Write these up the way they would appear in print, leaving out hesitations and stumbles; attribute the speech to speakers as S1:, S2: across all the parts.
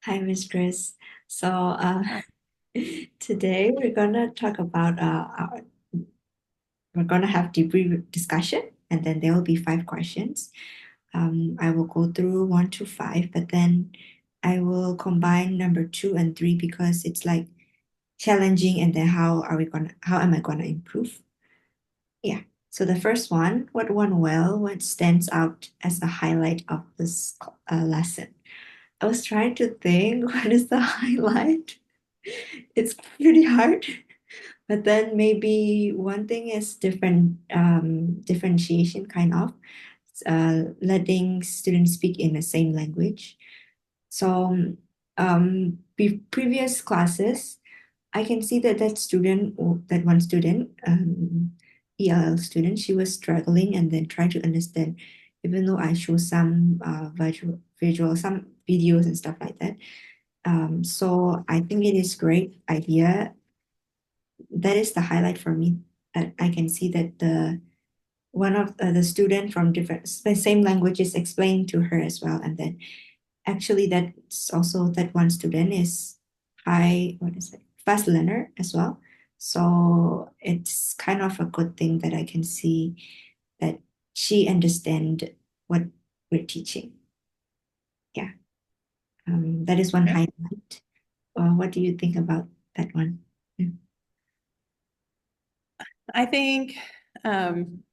S1: Hi, Miss Chris. So
S2: Hi.
S1: today we're gonna talk about we're gonna have debrief discussion, and then there will be 5 questions. I will go through 1 to 5, but then I will combine number 2 and 3 because it's like challenging, and then how am I gonna improve? Yeah. So the first one, what went well, what stands out as the highlight of this lesson? I was trying to think what is the highlight. It's pretty hard. But then maybe one thing is differentiation kind of letting students speak in the same language. So previous classes, I can see that that one student, ELL student, she was struggling and then trying to understand, even though I show some some videos and stuff like that. So I think it is great idea. That is the highlight for me. That I can see that the one of the student from the same language is explained to her as well, and then actually that's also that one student is what is it, fast learner as well. So it's kind of a good thing that I can see that she understand what we're teaching. Yeah, that is one
S2: Okay.
S1: highlight. What do you think about that one? Mm.
S2: I think, um,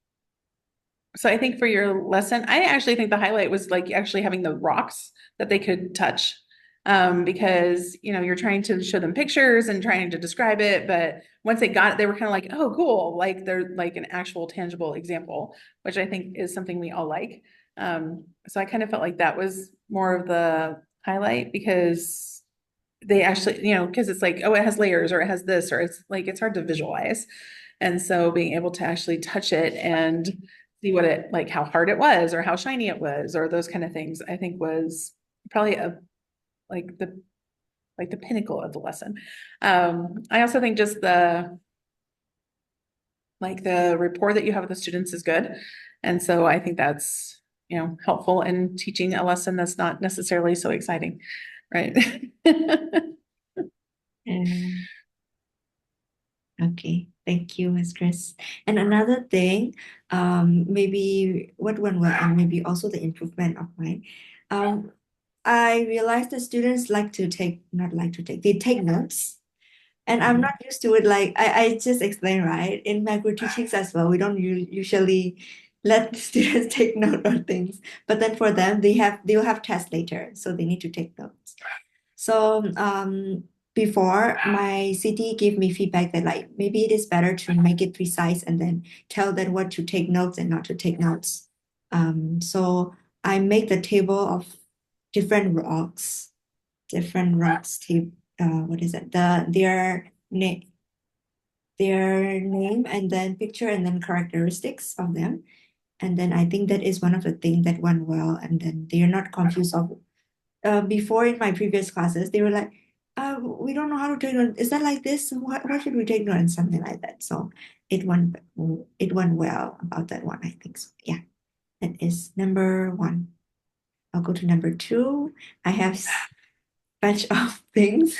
S2: so I think for your lesson, I actually think the highlight was like actually having the rocks that they could touch. Because you're trying to show them pictures and trying to describe it, but once they got it, they were kind of like, oh, cool. Like they're like an actual tangible example, which I think is something we all like. So I kind of felt like that was more of the highlight because they actually, because it's like, oh, it has layers or it has this, or it's like it's hard to visualize. And so being able to actually touch it and see what it like how hard it was or how shiny it was or those kind of things, I think was probably a like the pinnacle of the lesson. I also think just the rapport that you have with the students is good. And so I think that's, helpful in teaching a lesson that's not necessarily so exciting, right?
S1: Um, Okay, thank you, Ms. Chris. And another thing, maybe what went well, and maybe also the improvement of mine. Um, I realized that students not like to take, they take notes. And I'm not used to it. Like I just explained, right? In macro teachings as well, we don't usually let students take note on things. But then for them, they'll have tests later, so they need to take notes. So before my city gave me feedback that like maybe it is better to make it precise and then tell them what to take notes and not to take notes. So I make the table of different rocks, what is it? Their name and then picture and then characteristics of them. And then I think that is one of the things that went well. And then they are not confused of before in my previous classes, they were like, we don't know how to take note. Is that like this? Why should we take note? And something like that. So it went well about that one, I think so. Yeah, that is number one. I'll go to number two. I have batch of things.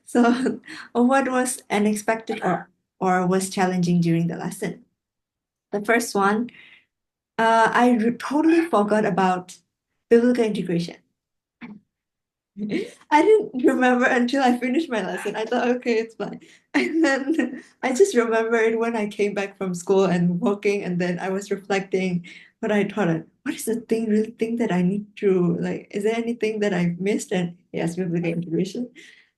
S1: So what was unexpected or was challenging during the lesson? The first one, totally forgot about biblical integration. I didn't remember until I finished my lesson. I thought, okay, it's fine. And then I just remember it when I came back from school and walking, and then I was reflecting. But I thought, what is the real thing that I need to like? Is there anything that I missed? And yes, biblical integration.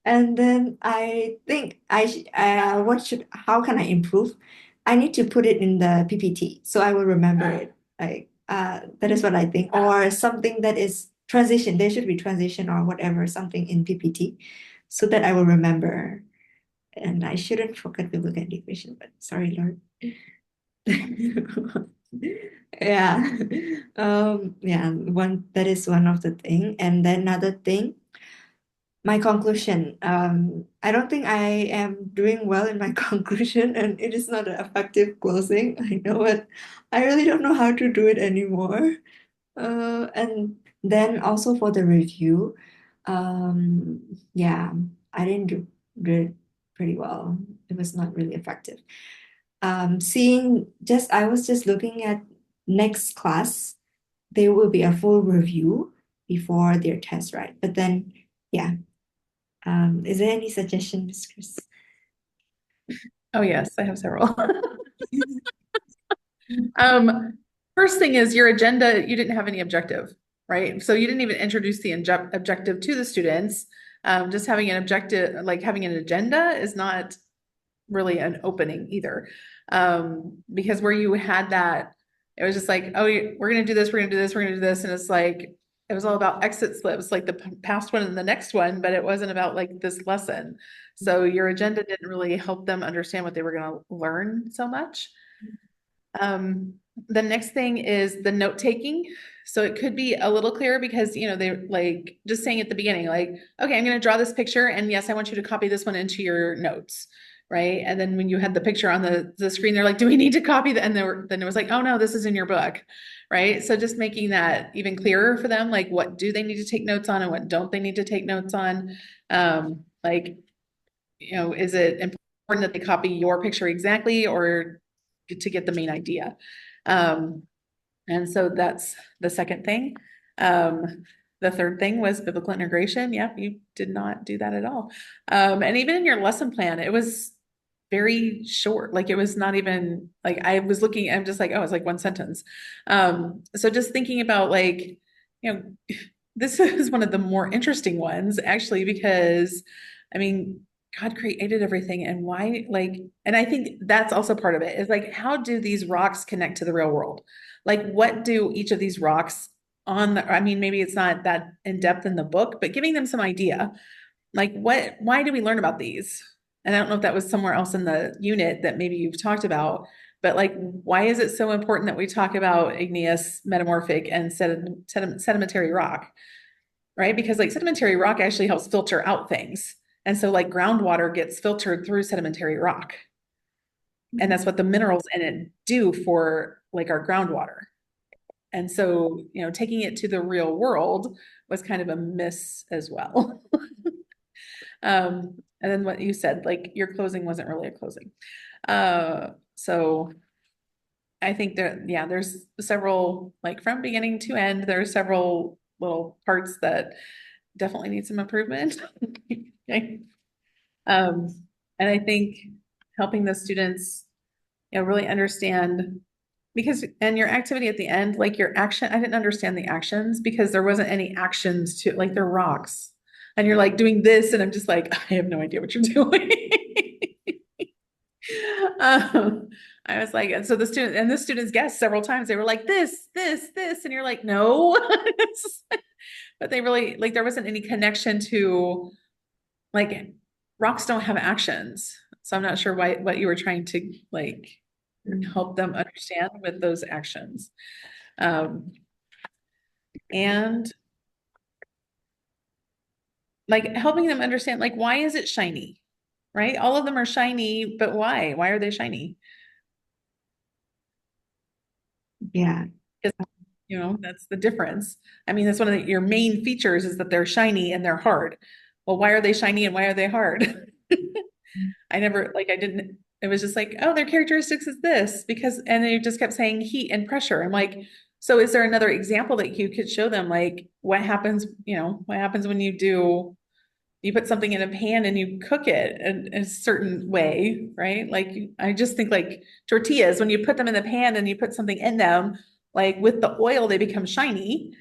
S1: And then I think how can I improve? I need to put it in the PPT so I will remember it. Like that is what I think. Or something that is transition. There should be transition or whatever, something in PPT so that I will remember. And I shouldn't forget biblical integration, but sorry, Lord. Yeah. Yeah, one that is one of the thing. And then another thing, my conclusion. I don't think I am doing well in my conclusion, and it is not an effective closing. I know it. I really don't know how to do it anymore. And then also for the review, Yeah, I didn't do it pretty well. It was not really effective. I was just looking at next class, there will be a full review before their test, right? But then, yeah. Is there any suggestion, Miss Chris?
S2: Oh, yes, I have several. Um, First thing is your agenda, you didn't have any objective, right? So you didn't even introduce the objective to the students. Just having an objective, like having an agenda is not really an opening either. Because where you had that, it was just like, oh, we're gonna do this, we're gonna do this, we're gonna do this. And it's like, it was all about exit slips, like the past one and the next one, but it wasn't about like this lesson. So your agenda didn't really help them understand what they were gonna learn so much. The next thing is the note taking. So it could be a little clearer because, they're like just saying at the beginning, like, okay, I'm going to draw this picture. And yes, I want you to copy this one into your notes. Right. And then when you had the picture on the screen, they're like, do we need to copy that? And then it was like, oh no, this is in your book. Right. So just making that even clearer for them, like what do they need to take notes on and what don't they need to take notes on? Like, is it important that they copy your picture exactly or to get the main idea? Um, and so that's the second thing. The third thing was biblical integration. Yep, you did not do that at all. And even in your lesson plan, it was very short. Like it was not even like I was looking, I'm just like, oh, it's like one sentence. So just thinking about like, you know, this is one of the more interesting ones actually, because I mean, God created everything and why, like, and I think that's also part of it is like, how do these rocks connect to the real world? Like, what do each of these rocks I mean, maybe it's not that in depth in the book, but giving them some idea, like, why do we learn about these? And I don't know if that was somewhere else in the unit that maybe you've talked about, but like, why is it so important that we talk about igneous, metamorphic, and sedimentary rock? Right? Because like sedimentary rock actually helps filter out things. And so like groundwater gets filtered through sedimentary rock. And that's what the minerals in it do for like our groundwater. And so, taking it to the real world was kind of a miss as well. And then what you said, like your closing wasn't really a closing. So I think that, yeah, there's several, like from beginning to end, there are several little parts that definitely need some improvement. Okay. Um, and I think helping the students, really understand and your activity at the end, like your action, I didn't understand the actions because there wasn't any actions to like they're rocks. And you're like doing this, and I'm just like, I have no idea what you're doing. I was like, and so the students guessed several times, they were like, this, and you're like, no. But they really like there wasn't any connection to like rocks don't have actions. So I'm not sure what you were trying to like help them understand with those actions. And like helping them understand like why is it shiny? Right? All of them are shiny, but why? Why are they shiny?
S1: Yeah.
S2: Because that's the difference. I mean, that's one of your main features is that they're shiny and they're hard. Well, why are they shiny and why are they hard? I didn't, it was just like, oh, their characteristics is this because, and they just kept saying heat and pressure. I'm like, so is there another example that you could show them? Like what happens when you put something in a pan and you cook it in a certain way, right? Like I just think like tortillas, when you put them in the pan and you put something in them, like with the oil, they become shiny.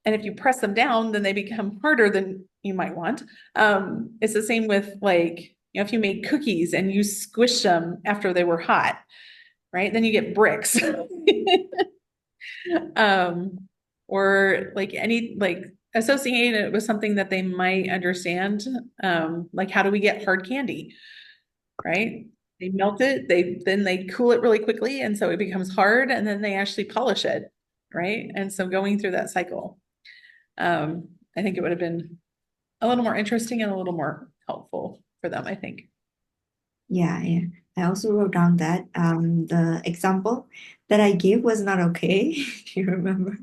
S2: And if you press them down, then they become harder than you might want. It's the same with like, if you made cookies and you squish them after they were hot, right? Then you get bricks. um, or like any like associating it with something that they might understand. Like how do we get hard candy, right? They melt it, then they cool it really quickly, and so it becomes hard, and then they actually polish it, right? And so going through that cycle, I think it would have been a little more interesting and a little more helpful for them, I think.
S1: Yeah, yeah. I also wrote down that the example that I gave was not okay. Do you remember?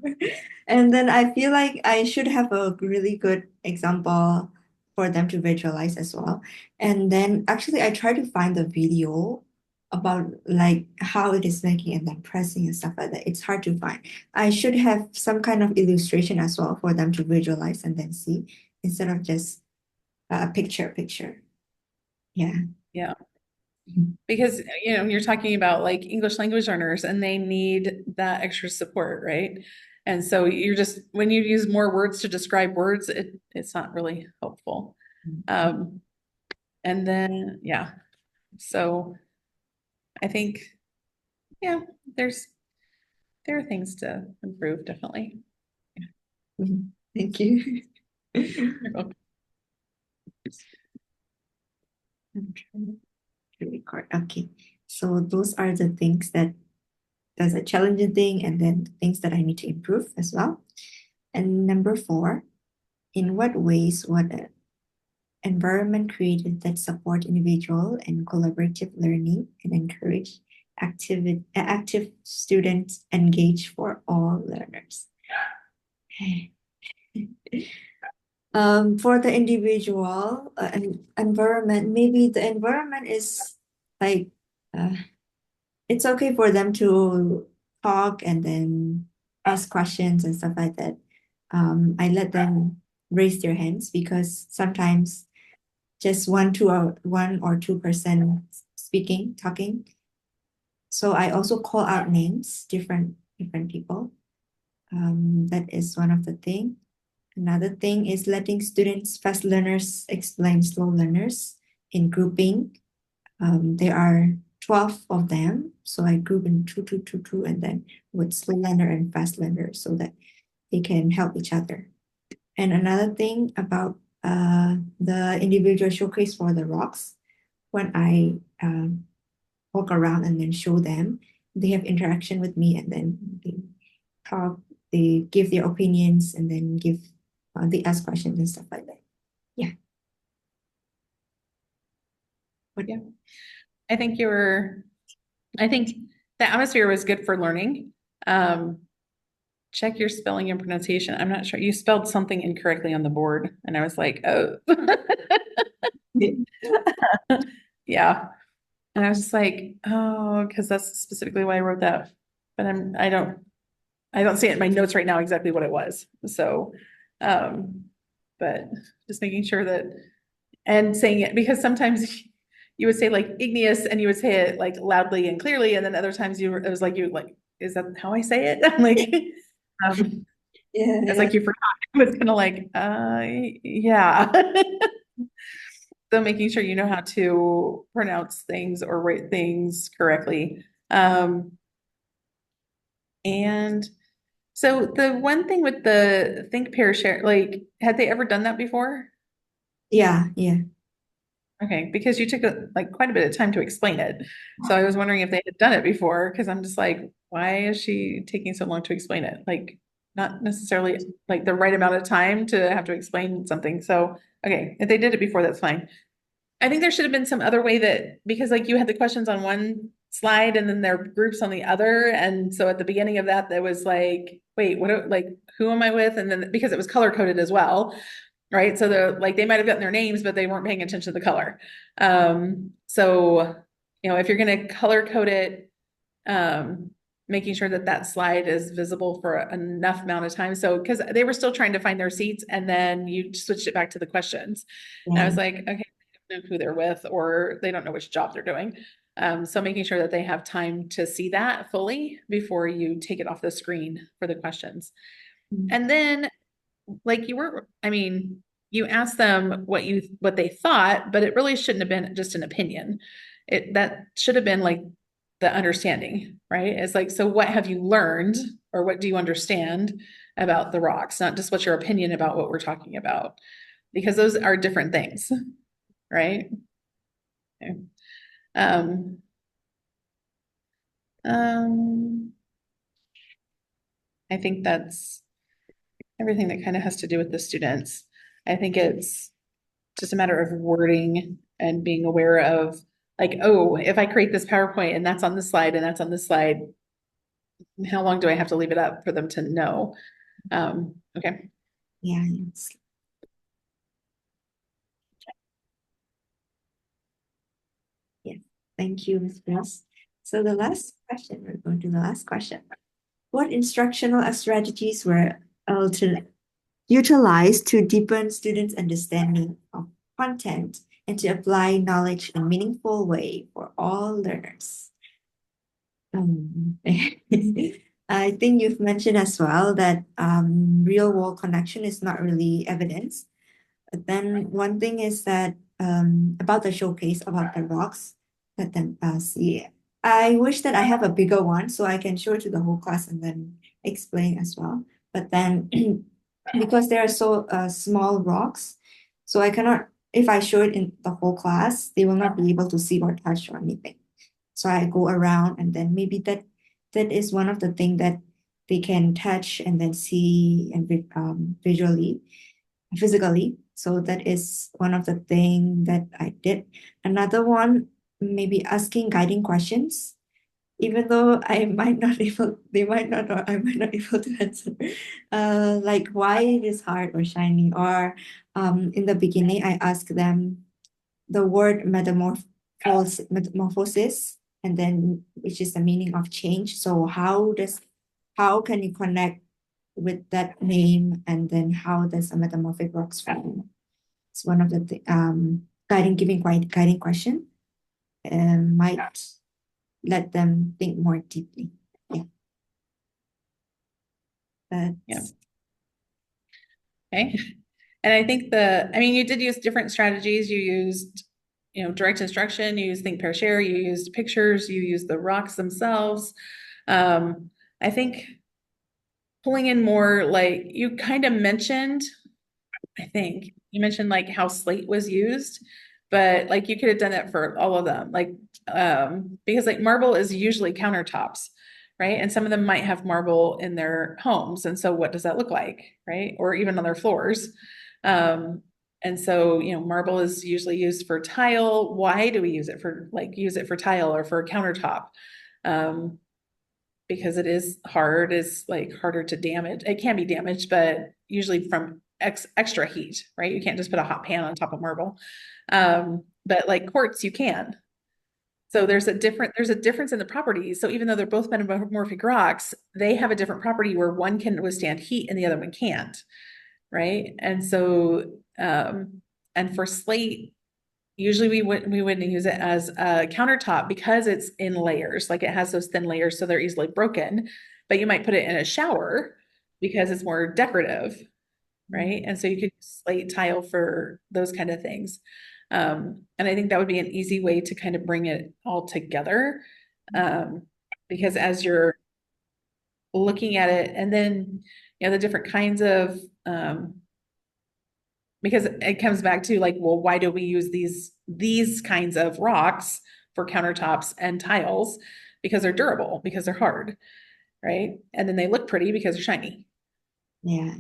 S1: And then I feel like I should have a really good example for them to visualize as well. And then actually I tried to find the video about like how it is making and then pressing and stuff like that. It's hard to find. I should have some kind of illustration as well for them to visualize and then see instead of just a picture. Yeah.
S2: Yeah.
S1: Mhm.
S2: Because, you're talking about like English language learners and they need that extra support, right? And so when you use more words to describe words, it's not really helpful. Um, and then, yeah, so I think, yeah, there's, there are things to improve, definitely.
S1: Mhm. Thank you.
S2: You're welcome.
S1: I'm trying to record. Okay. So those are the things that's a challenging thing and then things that I need to improve as well. And number four, in what ways would an environment created that support individual and collaborative learning and encourage active students engage for all learners? For the individual environment, maybe the environment is like uh, it's okay for them to talk and then ask questions and stuff like that. I let them raise their hands because sometimes just 1 or 2% speaking, talking. So I also call out names, different people. That is one of the thing. Another thing is letting students, fast learners explain slow learners in grouping. There are 12 of them. So I group in two, and then with slow learner and fast learner so that they can help each other. And another thing about the individual showcase for the rocks, when I walk around and then show them, they have interaction with me and then they talk, they give their opinions and then they ask questions and stuff like that. Yeah. What?
S2: Yeah. I think I think the atmosphere was good for learning. Um, check your spelling and pronunciation. I'm not sure. You spelled something incorrectly on the board, and I was like, oh, yeah. And I was just like, oh, because that's specifically why I wrote that. But I don't see it in my notes right now exactly what it was. So, um, but just making sure that and saying it because sometimes you would say like igneous and you would say it like loudly and clearly, and then other times it was like you like, is that how I say it? I'm like, um,
S1: Yeah,
S2: it's
S1: yeah.
S2: like you forgot. It was kind of like, yeah. So making sure you know how to pronounce things or write things correctly. And so the one thing with the think pair share, like, had they ever done that before?
S1: Yeah, yeah.
S2: Okay, because you took like quite a bit of time to explain it. So I was wondering if they had done it before, because I'm just like, why is she taking so long to explain it? Like, not necessarily like the right amount of time to have to explain something. So, okay, if they did it before, that's fine. I think there should have been some other way that, because like you had the questions on one slide and then there are groups on the other. And so at the beginning of that, there was like, wait, like, who am I with? And then because it was color coded as well, right? So they might have gotten their names, but they weren't paying attention to the color. So, if you're going to color code it, um, making sure that that slide is visible for enough amount of time. So, because they were still trying to find their seats and then you switched it back to the questions. And I was
S1: Yeah.
S2: like, okay, they don't know who they're with or they don't know which job they're doing. So making sure that they have time to see that fully before you take it off the screen for the questions.
S1: Mm.
S2: And then like I mean, you asked them what they thought, but it really shouldn't have been just an opinion. That should have been like the understanding, right? It's like, so what have you learned or what do you understand about the rocks? Not just what's your opinion about what we're talking about, because those are different things, right? Okay. Um, um, I think that's everything that kind of has to do with the students. I think it's just a matter of wording and being aware of like, oh, if I create this PowerPoint and that's on this slide and that's on this slide, how long do I have to leave it up for them to know? Okay.
S1: Yeah, yes. Yes. Thank you, Ms. Ross. So the last question, we're going to the last question. What instructional strategies were alternate utilized to deepen students' understanding of content and to apply knowledge in a meaningful way for all learners? I think you've mentioned as well that real world connection is not really evidence. But then one thing is that about the showcase about the rocks, let them see. I wish that I have a bigger one so I can show it to the whole class and then explain as well. But then because they are so small rocks, so I cannot, if I show it in the whole class, they will not be able to see or touch or anything. So I go around and then maybe that is one of the things that they can touch and then see and visually, physically. So that is one of the thing that I did. Another one, maybe asking guiding questions, even though I might not able, they might not, or I might not able to answer. Like why it is hard or shiny, or in the beginning I ask them the word metamorphosis, and then which is the meaning of change. So how can you connect with that name, and then how does a metamorphic rocks form? It's one of the guiding question, and might let them think more deeply. Yeah,
S2: Yeah.
S1: that's
S2: Okay. And I think I mean, you did use different strategies. You used, direct instruction, you used think, pair, share, you used pictures, you used the rocks themselves. I think pulling in more, like you kind of mentioned, I think you mentioned like how slate was used, but like you could have done that for all of them. Like, because like marble is usually countertops, right? And some of them might have marble in their homes. And so what does that look like, right? Or even on their floors. And so, marble is usually used for tile. Why do we use it for tile or for countertop? Um, because it is hard, is like harder to damage. It can be damaged, but usually from extra heat, right? You can't just put a hot pan on top of marble. But like quartz, you can. So there's a difference in the properties. So even though they're both metamorphic rocks, they have a different property where one can withstand heat and the other one can't, right? And so and for slate, usually we wouldn't use it as a countertop because it's in layers, like it has those thin layers, so they're easily broken. But you might put it in a shower because it's more decorative, right? And so you could slate tile for those kind of things. And I think that would be an easy way to kind of bring it all together. Um, because as you're looking at it, and then the different kinds of because it comes back to like, well, why do we use these kinds of rocks for countertops and tiles? Because they're durable, because they're hard, right? And then they look pretty because they're shiny.
S1: yeah,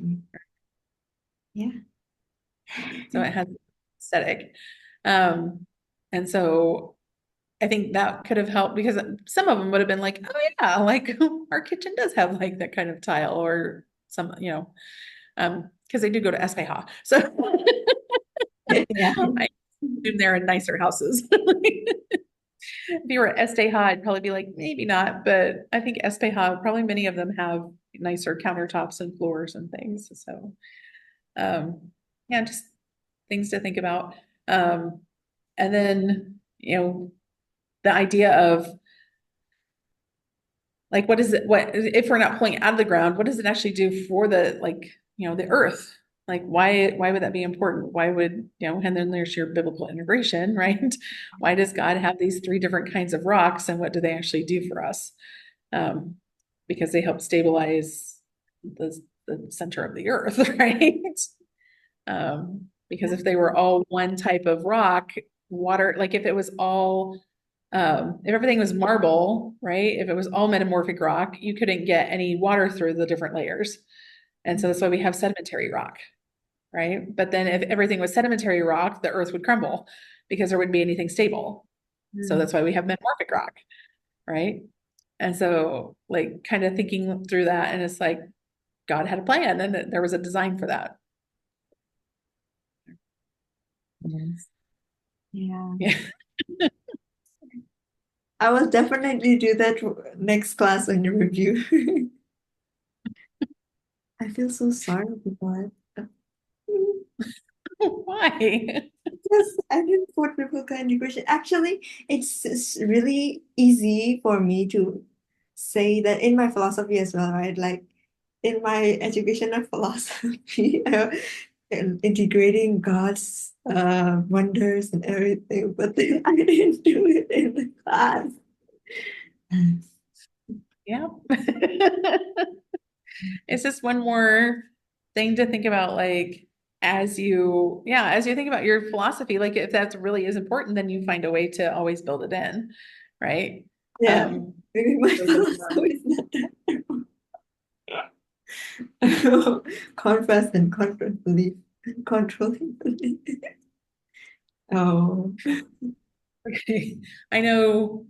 S1: yeah.
S2: So it has aesthetic. Um, and so I think that could have helped because some of them would have been like, oh yeah, like our kitchen does have like that kind of tile or some, because they do go to Espeha. So
S1: Yeah.
S2: I assume they're in nicer houses. If you were at Esteja, I'd probably be like, maybe not, but I think Espeja, probably many of them have nicer countertops and floors and things. So, yeah, just things to think about. Um, and then, the idea of like, what is it, what, if we're not pulling it out of the ground, what does it actually do for the, like, the earth? Like, why would that be important? Why would, and then there's your biblical integration, right? Why does God have these three different kinds of rocks and what do they actually do for us? Um, because they help stabilize the center of the earth, right? Because if they were all one type of rock, water, like if it was all, if everything was marble, right? If it was all metamorphic rock, you couldn't get any water through the different layers. And so that's why we have sedimentary rock, right? But then if everything was sedimentary rock, the earth would crumble because there wouldn't be anything stable. So
S1: Mm.
S2: that's why we have metamorphic rock, right? And so like kind of thinking through that, and it's like God had a plan and there was a design for that.
S1: Yes. Yeah.
S2: Yeah.
S1: I will definitely do that next class on your review. I feel so sorry about it.
S2: Why?
S1: Yes, I didn't put biblical integration. Actually, it's really easy for me to say that in my philosophy as well, right? Like in my educational philosophy, and integrating God's wonders and everything, but then I didn't do it in the class.
S2: Yeah. It's just one more thing to think about, like as you think about your philosophy, like if that really is important, then you find a way to always build it in, right?
S1: Yeah,
S2: Um,
S1: maybe my
S2: so the more,
S1: philosophy is not that. Contrast and control belief, controlling belief. Oh,
S2: okay. I know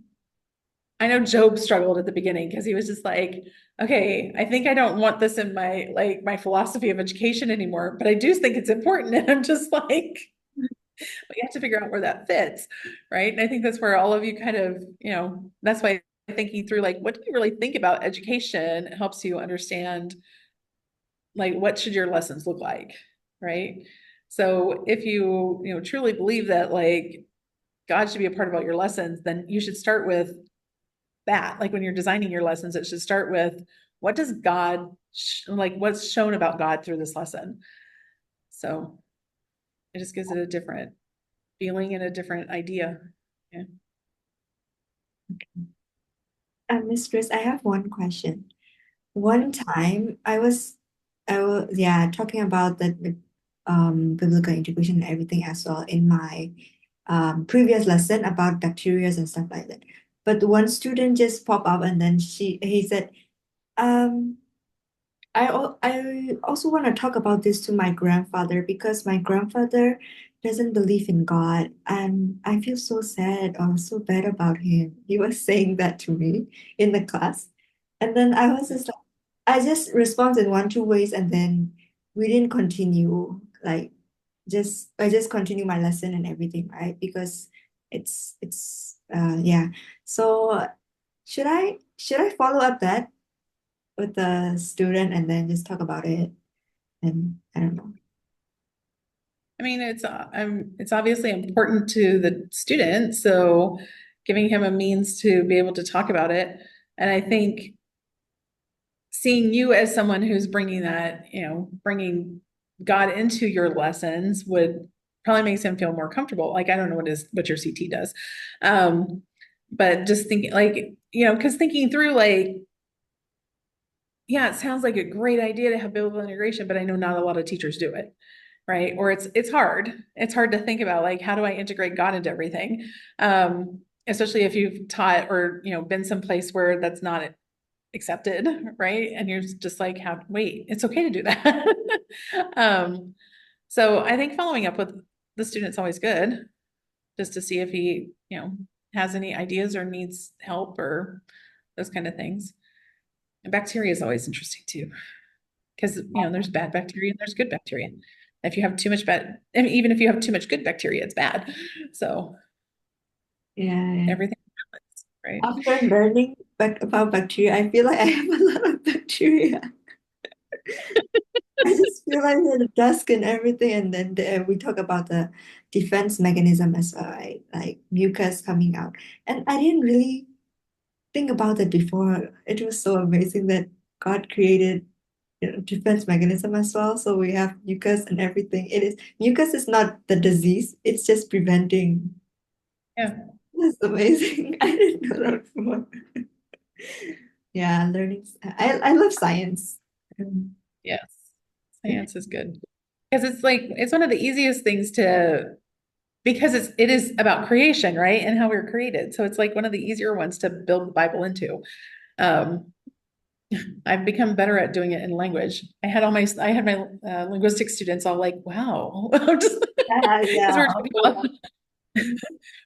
S2: I know Job struggled at the beginning because he was just like, okay, I think I don't want this in my philosophy of education anymore, but I do think it's important. And I'm just like, we have to figure out where that fits, right? And I think that's where all of you kind of, that's why thinking through like, what do you really think about education helps you understand like what should your lessons look like, right? So if you truly believe that like God should be a part of all your lessons, then you should start with that. Like when you're designing your lessons, it should start with what does God like what's shown about God through this lesson. So it just gives it a different feeling and a different idea. Yeah.
S1: Mistress, I have one question. One time I was talking about the biblical integration and everything as well in my previous lesson about bacteria and stuff like that. But one student just popped up and then he said, um, I also want to talk about this to my grandfather because my grandfather doesn't believe in God and I feel so sad or so bad about him. He was saying that to me in the class. And then I was just like, I just responded in one, two ways and then we didn't continue. Like I just continue my lesson and everything, right? Because yeah. So should I follow up that with the student and then just talk about it? And I don't know.
S2: I mean, it's obviously important to the student, so giving him a means to be able to talk about it. And I think seeing you as someone who's bringing that, bringing God into your lessons would probably makes him feel more comfortable. Like I don't know what your CT does. Um, but just thinking like, because thinking through like, yeah, it sounds like a great idea to have biblical integration, but I know not a lot of teachers do it, right? Or it's hard. It's hard to think about like how do I integrate God into everything? Especially if you've taught or been someplace where that's not accepted, right? And you're just like, how wait, it's okay to do that. um, so I think following up with the student's always good, just to see if he, has any ideas or needs help or those kind of things. And bacteria is always interesting too, because there's bad bacteria and there's good bacteria. If you have too much bad, I mean, even if you have too much good bacteria, it's bad. So
S1: Yeah.
S2: everything happens, right?
S1: After learning about bacteria, I feel like I have a lot of bacteria. I just feel like the dust and everything, and then we talk about the defense mechanism as well, right? Like mucus coming out. And I didn't really think about it before. It was so amazing that God created, defense mechanism as well. So we have mucus and everything. Mucus is not the disease, it's just preventing.
S2: Yeah.
S1: That's amazing. I didn't know that before. Yeah, learning. I love science.
S2: Yes. Science is good. Because it's like it's one of the easiest things to because it is about creation, right? And how we were created. So it's like one of the easier ones to build the Bible into. Um, I've become better at doing it in language. I had my linguistic students all like, wow, just
S1: Yeah,
S2: because
S1: yeah.
S2: we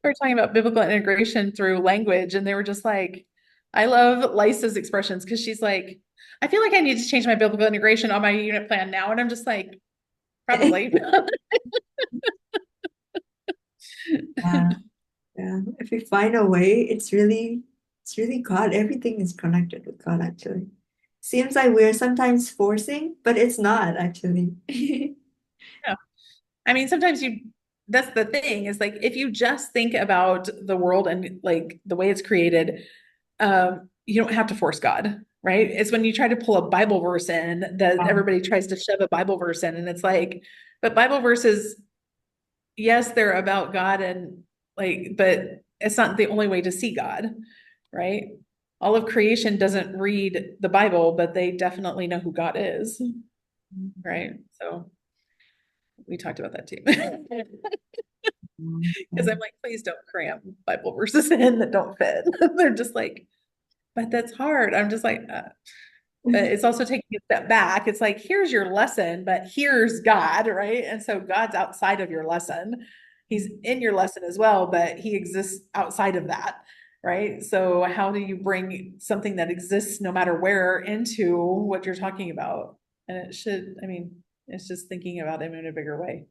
S2: were talking about biblical integration through language, and they were just like, I love Lisa's expressions because she's like, I feel like I need to change my biblical integration on my unit plan now. And I'm just like, probably.
S1: Yeah, yeah. If we find a way, it's really God. Everything is connected with God, actually. Seems like we're sometimes forcing, but it's not actually.
S2: Yeah. I mean, sometimes that's the thing is like, if you just think about the world and like the way it's created, you don't have to force God, right? It's when you try to pull a Bible verse in that
S1: Yeah.
S2: everybody tries to shove a Bible verse in. And it's like, but Bible verses, yes, they're about God and like, but it's not the only way to see God, right? All of creation doesn't read the Bible, but they definitely know who God is, right? So we talked about that too. Because I'm like, please don't cram Bible verses in that don't fit. They're just like, but that's hard. I'm just like, but it's also taking a step back. It's like, here's your lesson, but here's God, right? And so God's outside of your lesson. He's in your lesson as well, but he exists outside of that, right? So how do you bring something that exists no matter where into what you're talking about? And it should, I mean, it's just thinking about him in a bigger way,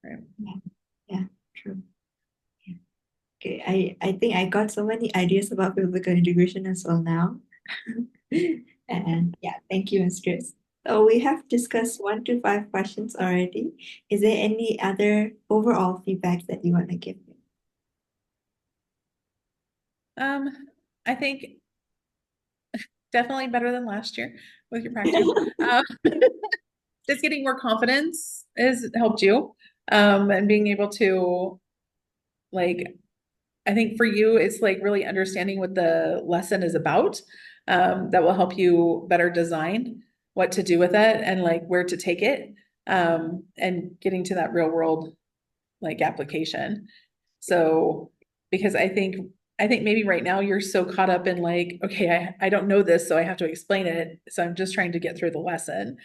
S2: right?
S1: Yeah, yeah, true. Yeah. Okay, I think I got so many ideas about biblical integration as well now. And yeah, thank you, Ms. Chris. So we have discussed 1 to 5 questions already. Is there any other overall feedback that you want to give me?
S2: Um, I think definitely better than last year with your practice. Um, just getting more confidence has helped you. And being able to like, I think for you, it's like really understanding what the lesson is about. That will help you better design what to do with it and like where to take it. And getting to that real world like application. So, because I think maybe right now you're so caught up in like, okay, I don't know this, so I have to explain it. So I'm just trying to get through the lesson.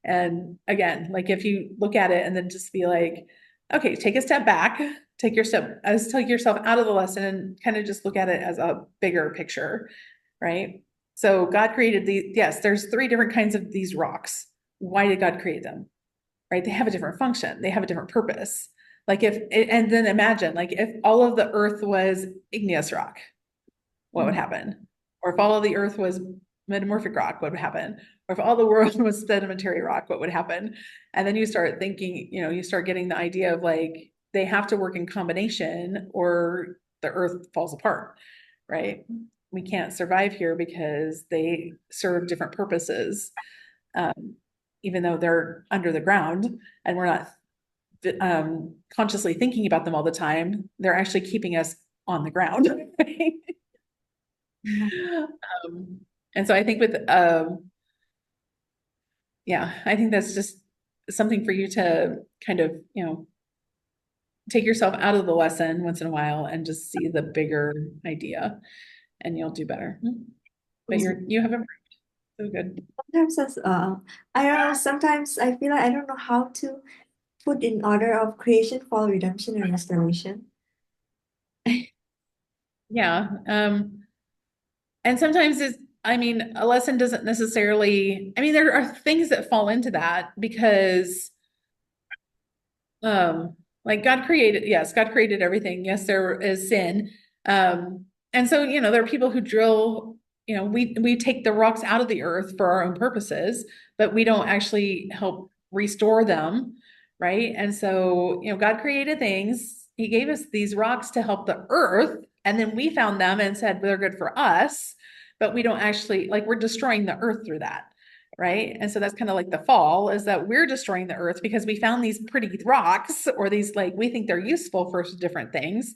S2: And again, like if you look at it and then just be like, okay, take a step back, take yourself out of the lesson and kind of just look at it as a bigger picture, right? So God created yes, there's 3 different kinds of these rocks. Why did God create them? Right? They have a different function, they have a different purpose. Like and then imagine, like if all of the earth was igneous rock, what would happen? Or if all of the earth was metamorphic rock, what would happen? Or if all the world was sedimentary rock, what would happen? And then you start thinking, you start getting the idea of like, they have to work in combination or the earth falls apart, right? We can't survive here because they serve different purposes, um, even though they're under the ground and we're not consciously thinking about them all the time, they're actually keeping us on the ground. Right?
S1: Yeah.
S2: Um, and so I think with, yeah, I think that's just something for you to kind of, take yourself out of the lesson once in a while and just see the bigger idea and you'll do better. But you have improved. So good.
S1: Sometimes I don't know, sometimes I feel like I don't know how to put in order of creation, fall, redemption, and restoration.
S2: Yeah. And sometimes I mean, a lesson doesn't necessarily, I mean, there are things that fall into that because like God created everything. Yes, there is sin. And so, there are people who drill, we take the rocks out of the earth for our own purposes, but we don't actually help restore them, right? And so, God created things. He gave us these rocks to help the earth, and then we found them and said they're good for us, but we don't actually like we're destroying the earth through that. Right. And so that's kind of like the fall is that we're destroying the earth because we found these pretty rocks or these like we think they're useful for different things,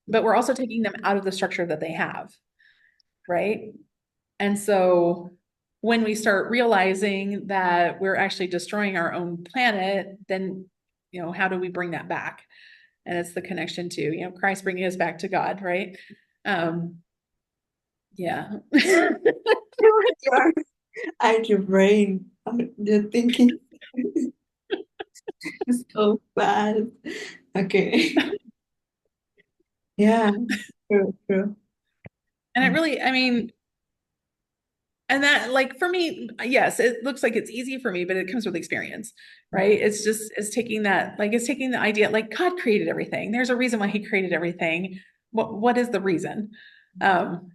S2: but we're also taking them out of the structure that they have. Right. And so when we start realizing that we're actually destroying our own planet, then, how do we bring that back? And it's the connection to, Christ bringing us back to God. Right. Um, yeah.
S1: Your, your brain, you're thinking so fast. Okay. Yeah, true, true.
S2: And it really, I mean, and that, like, for me, yes, it looks like it's easy for me, but it comes with experience, right? It's taking that, like, it's taking the idea, like, God created everything. There's a reason why he created everything. What is the reason? Um,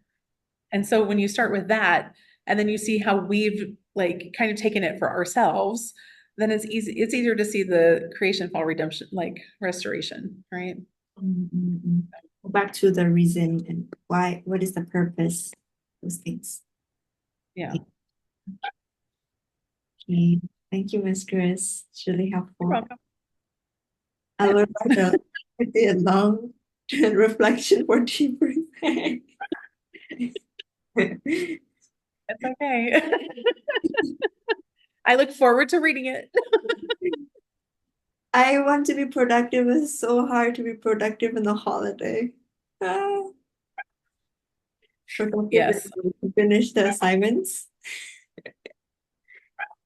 S2: and so when you start with that, and then you see how we've like kind of taken it for ourselves, then it's easier to see the creation, fall, redemption, like restoration, right?
S1: Mm. Go back to the reason and why, what is the purpose, those things.
S2: Yeah.
S1: Okay. Thank you, Miss Chris. It's really
S2: You're
S1: helpful.
S2: welcome.
S1: I will write a long reflection for debrief.
S2: It's okay. I look forward to reading it.
S1: I want to be productive. It's so hard to be productive in the holiday. Ah, productive
S2: Yes.
S1: and to finish the assignments.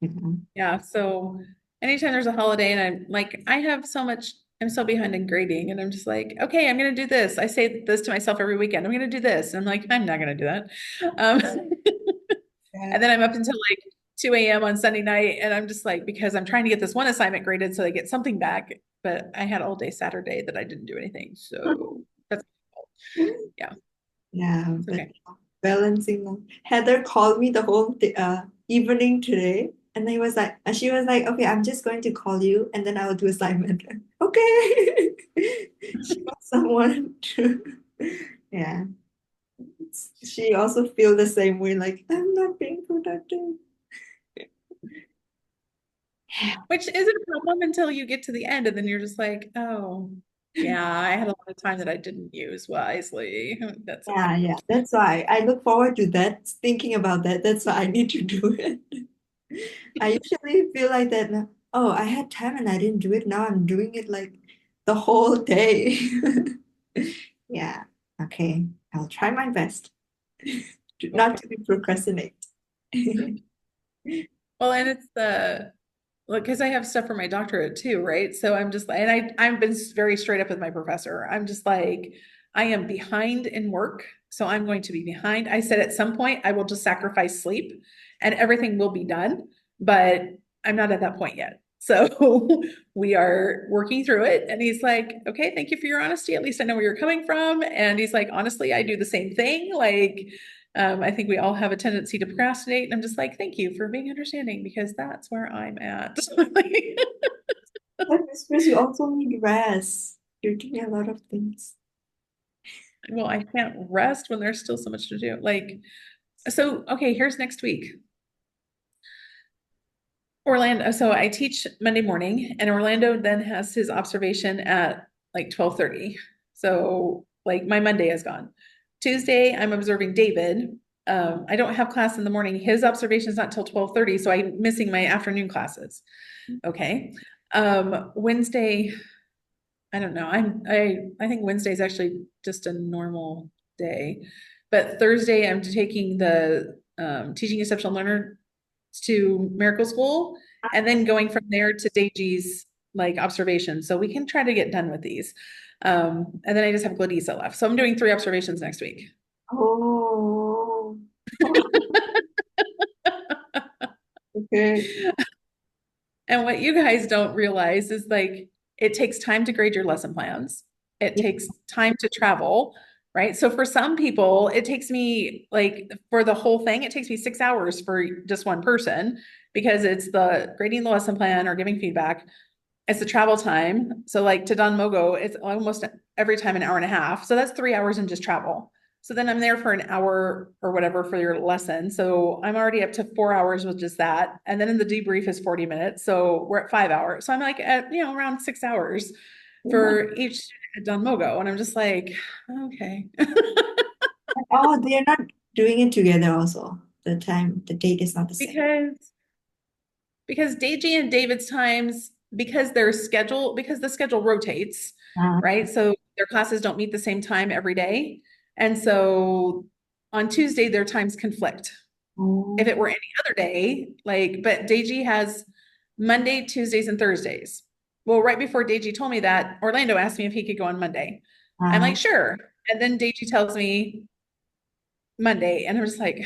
S1: Mhm.
S2: Yeah. So anytime there's a holiday and I'm like, I'm so behind in grading and I'm just like, okay, I'm going to do this. I say this to myself every weekend. I'm going to do this. And I'm like, I'm not going to do that. Um,
S1: Yeah.
S2: and then I'm up until like 2 a.m. on Sunday night. And I'm just like, because I'm trying to get this one assignment graded so I get something back. But I had all day Saturday that I didn't do anything. So that's my fault. Yeah.
S1: Yeah,
S2: It's
S1: but
S2: okay.
S1: balancing them. Heather called me the whole evening today, and she was like, okay, I'm just going to call you, and then I will do assignment. Okay. She wants someone to, yeah. She also feel the same way, like I'm not being productive.
S2: Which isn't a problem until you get to the end, and then you're just like, oh, yeah, I had a lot of time that I didn't use wisely. That's okay.
S1: Yeah, yeah. That's why I look forward to that, thinking about that. That's why I need to do it. I usually feel like that now. Oh, I had time and I didn't do it. Now I'm doing it like the whole day. Yeah. Okay. I'll try my best not
S2: Okay.
S1: to be procrastinate.
S2: Well, and it's the Look, because I have stuff for my doctorate too, right? So I'm just like, and I've been very straight up with my professor. I'm just like, I am behind in work, so I'm going to be behind. I said at some point I will just sacrifice sleep and everything will be done, but I'm not at that point yet. So we are working through it. And he's like, okay, thank you for your honesty. At least I know where you're coming from. And he's like, honestly, I do the same thing. Like, I think we all have a tendency to procrastinate. And I'm just like, thank you for being understanding because that's where I'm at.
S1: But Miss Chris, you also need rest. You're doing a lot of things.
S2: Well, I can't rest when there's still so much to do. Like, so, okay, here's next week. Orlando. So I teach Monday morning, and Orlando then has his observation at like 12:30. So, like, my Monday is gone. Tuesday, I'm observing David. I don't have class in the morning. His observation is not till 12:30, so I'm missing my afternoon classes. Okay. Wednesday, I don't know. I think Wednesday is actually just a normal day. But Thursday I'm taking the teaching exceptional learner to Miracle School and then going from there to Deiji's like observation. So we can try to get done with these. And then I just have Gladisa left. So I'm doing 3 observations next week.
S1: Oh, okay.
S2: And what you guys don't realize is like it takes time to grade your lesson plans. It
S1: Yeah.
S2: takes time to travel, right? So for some people, it takes me like for the whole thing, it takes me 6 hours for just one person because it's the grading the lesson plan or giving feedback. It's the travel time. So like to Don Mogo, it's almost every time an hour and a half. So that's 3 hours in just travel. So then I'm there for an hour or whatever for your lesson. So I'm already up to 4 hours with just that. And then in the debrief is 40 minutes. So we're at 5 hours. So I'm like at, around 6 hours for each at Don Mogo. And I'm just like, okay.
S1: Oh, they're not doing it together also. The date is not the same.
S2: because because Deji and David's times, because the schedule rotates,
S1: Uh,
S2: right? So their classes don't meet the same time every day. And so on Tuesday, their times conflict. If
S1: oh,
S2: it were any other day, but Deji has Monday, Tuesdays, and Thursdays. Well, right before Deji told me that, Orlando asked me if he could go on Monday. I'm
S1: uh,
S2: like, sure. And then Deji tells me Monday. And I'm just like,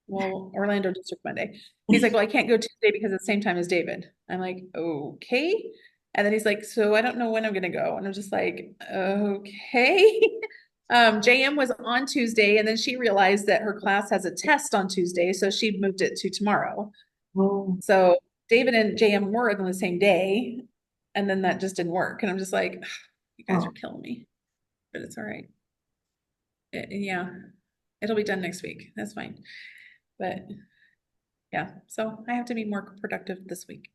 S2: well, Orlando District Monday. He's like, well, I can't go Tuesday because it's the same time as David. I'm like, okay. And then he's like, so I don't know when I'm gonna go. And I'm just like, okay. JM was on Tuesday, and then she realized that her class has a test on Tuesday, so she moved it to tomorrow.
S1: Oh,
S2: So David and JM were on the same day, and then that just didn't work. And I'm just like, you guys are
S1: oh.
S2: killing me, but it's all right. Yeah, it'll be done next week. That's fine. But yeah, so I have to be more productive this week.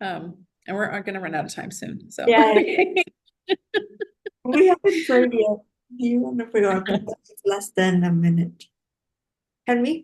S2: And we're going to run out of time soon. So
S1: Yeah, we haven't prayed yet. Do you want to pray or pray? It's less than a minute. Can we